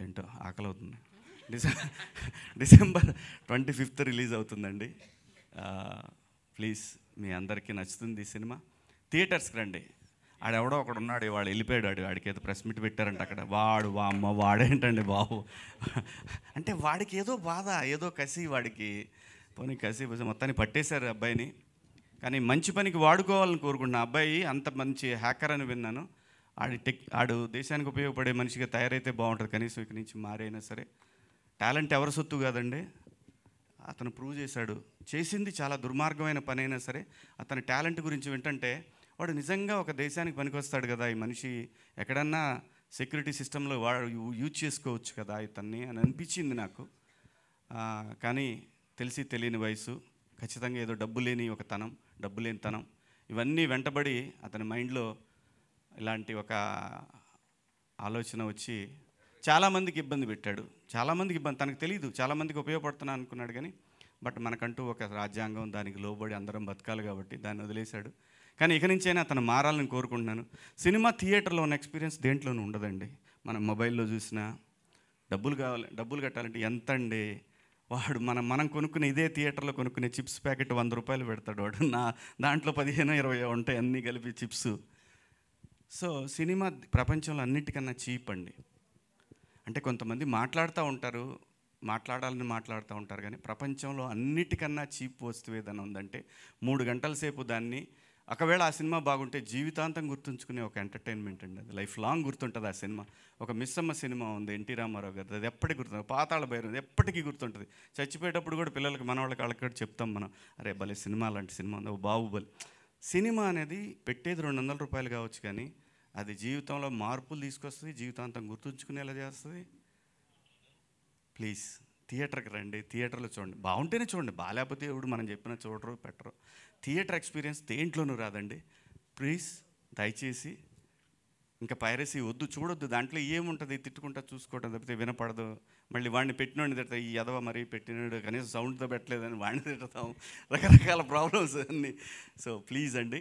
ఏంటో ఆకలి అవుతుంది. డిసెంబర్ 25th రిలీజ్ అవుతుందండి. ప్లీజ్ మీ అందరికీ నచ్చుతుంది ఈ సినిమా. థియేటర్స్కి రండి. ఆడెవడో ఒకడు ఉన్నాడు, వాడు వెళ్ళిపోయాడు. వాడికి ఏదో ప్రెస్ మీట్ పెట్టారంట అక్కడ. వాడేంటండి బాబు అంటే వాడికి ఏదో బాధ, ఏదో కసి వాడికి. పోనీ కసి మొత్తాన్ని పట్టేశారు అబ్బాయిని. కానీ మంచి పనికి వాడుకోవాలని కోరుకుంటున్నా. అబ్బాయి అంత మంచి హ్యాకర్ అని విన్నాను. ఆడు దేశానికి ఉపయోగపడే మనిషిగా తయారైతే బాగుంటుంది. కనీసం ఇక్కడి నుంచి మారైనా సరే. టాలెంట్ ఎవరి సొత్తు కాదండి, అతను ప్రూవ్ చేశాడు. చేసింది చాలా దుర్మార్గమైన పని అయినా సరే అతని టాలెంట్ గురించి వింటుంటే వాడు నిజంగా ఒక దేశానికి పనికొస్తాడు కదా ఈ మనిషి, ఎక్కడన్నా సెక్యూరిటీ సిస్టంలో వాడు యూజ్ చేసుకోవచ్చు కదా ఇతన్ని అని అనిపించింది నాకు. కానీ తెలిసి తెలియని వయసు, ఖచ్చితంగా ఏదో డబ్బు లేని తనం ఇవన్నీ వెంటబడి అతని మైండ్లో ఇలాంటి ఒక ఆలోచన వచ్చి చాలామందికి ఇబ్బంది పెట్టాడు. తనకు తెలియదు, చాలామందికి ఉపయోగపడుతున్నా అనుకున్నాడు. కానీ బట్ మనకంటూ ఒక రాజ్యాంగం, దానికి లోబడి అందరం బతకాలి కాబట్టి దాన్ని వదిలేశాడు. కానీ ఇక నుంచైనా అతను మారాలని కోరుకుంటున్నాను. సినిమా థియేటర్లో ఉన్న ఎక్స్పీరియన్స్ దేంట్లోనూ ఉండదండి. మనం మొబైల్లో చూసినా డబ్బులు కట్టాలంటే ఎంత అండి. వాడు మనం కొనుక్కునే ఇదే థియేటర్లో కొనుక్కునే చిప్స్ ప్యాకెట్ 100 రూపాయలు పెడతాడు వాడు. దాంట్లో 15-20 ఉంటాయి అన్నీ కలిపి చిప్స్. సో సినిమా ప్రపంచంలో అన్నిటికన్నా చీప్ అండి. అంటే కొంతమంది మాట్లాడాలని మాట్లాడుతూ ఉంటారు కానీ ప్రపంచంలో అన్నిటికన్నా చీప్ వస్తువు ఏదైనా ఉందంటే 3 గంటల సేపు దాన్ని, ఒకవేళ ఆ సినిమా బాగుంటే జీవితాంతం గుర్తుంచుకునే ఒక ఎంటర్టైన్మెంట్ అండి. అది లైఫ్ లాంగ్ గుర్తుంటుంది ఆ సినిమా. ఒక మిస్సమ్మ సినిమా ఉంది ఎన్టీ రామారావు గారు, అది ఎప్పటికీ గుర్తుంది. పాతాళ భైరవి ఎప్పటికీ గుర్తుంటుంది. చచ్చిపోయేటప్పుడు కూడా పిల్లలకి, మనవాళ్ళకి, వాళ్ళకి కూడా చెప్తాం మనం, అరే భలే సినిమా, లాంటి సినిమా ఉంది, బాహుబలి. సినిమా అనేది పెట్టేది 200 రూపాయలు కావచ్చు కానీ అది జీవితంలో మార్పులు తీసుకొస్తుంది, జీవితాంతం గుర్తుంచుకునేలా చేస్తుంది. ప్లీజ్ థియేటర్కి రండి, థియేటర్లో చూడండి. బాగుంటేనే చూడండి, బాగాలేకపోతే ఎవడు మనం చెప్పిన చూడరు పెట్టరు. థియేటర్ ఎక్స్పీరియన్స్ దేంట్లోనూ రాదండి. ప్లీజ్ దయచేసి ఇంకా పైరసీ వద్దు, చూడొద్దు. దాంట్లో ఏముంటుంది, తిట్టుకుంటా చూసుకోవడం తప్పితే వినపడదు. మళ్ళీ వాడిని పెట్టినోడిని తిడతా, ఈ ఎదవ మరీ పెట్టినాడు కనీసం సౌండ్తో పెట్టలేదని వాడిని తిడతాం, రకరకాల ప్రాబ్లమ్స్ అన్నీ. సో ప్లీజ్ అండి,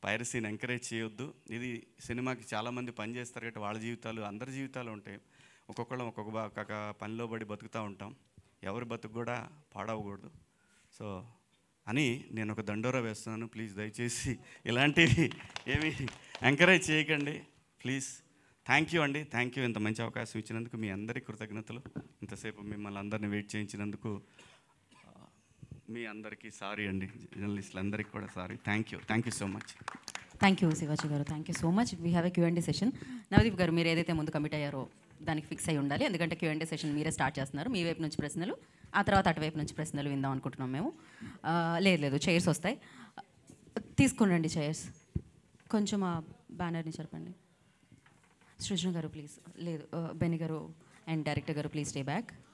పైరసీని ఎంకరేజ్ చేయొద్దు. ఇది సినిమాకి చాలామంది పని చేస్తారు కాబట్టి వాళ్ళ జీవితాలు, అందరి జీవితాలు ఉంటాయి. ఒక్కొక్కళ్ళం ఒక్కొక్క పనిలో పడి బతుకుతూ ఉంటాం. ఎవరి బతుకు కూడా పాడవకూడదు. సో అని నేను ఒక దండోరా వేస్తున్నాను. ప్లీజ్ దయచేసి ఇలాంటివి ఏమీ ఎంకరేజ్ చేయకండి ప్లీజ్. థ్యాంక్ యూ అండి, థ్యాంక్ యూ. ఇంత మంచి అవకాశం ఇచ్చినందుకు మీ అందరికీ కృతజ్ఞతలు. ఇంతసేపు మిమ్మల్ని అందరినీ వెయిట్ చేయించినందుకు మీ అందరికీ సారీ అండి, జర్నలిస్టులు అందరికీ కూడా sorry. Thank you so much. Thank you Sivaji garu, thank you so much. We have a Q&A session. Navdeep garu, మీరు ఏదైతే ముందు కమిట్ అయ్యారో దానికి ఫిక్స్ అయి ఉండాలి. ఎందుకంటే Q&A సెషన్ మీరే స్టార్ట్ చేస్తున్నారు. మీ వైపు నుంచి ప్రశ్నలు, ఆ తర్వాత అటువైపు నుంచి ప్రశ్నలు విందాం అనుకుంటున్నాం మేము. లేదు చైర్స్ వస్తాయి, తీసుకురండి చైర్స్. కొంచెం ఆ బ్యానర్ని చెప్పండి. సృజన గారు ప్లీజ్. లేదు బెన్ని గారు అండ్ డైరెక్టర్ గారు ప్లీజ్ స్టే బ్యాక్.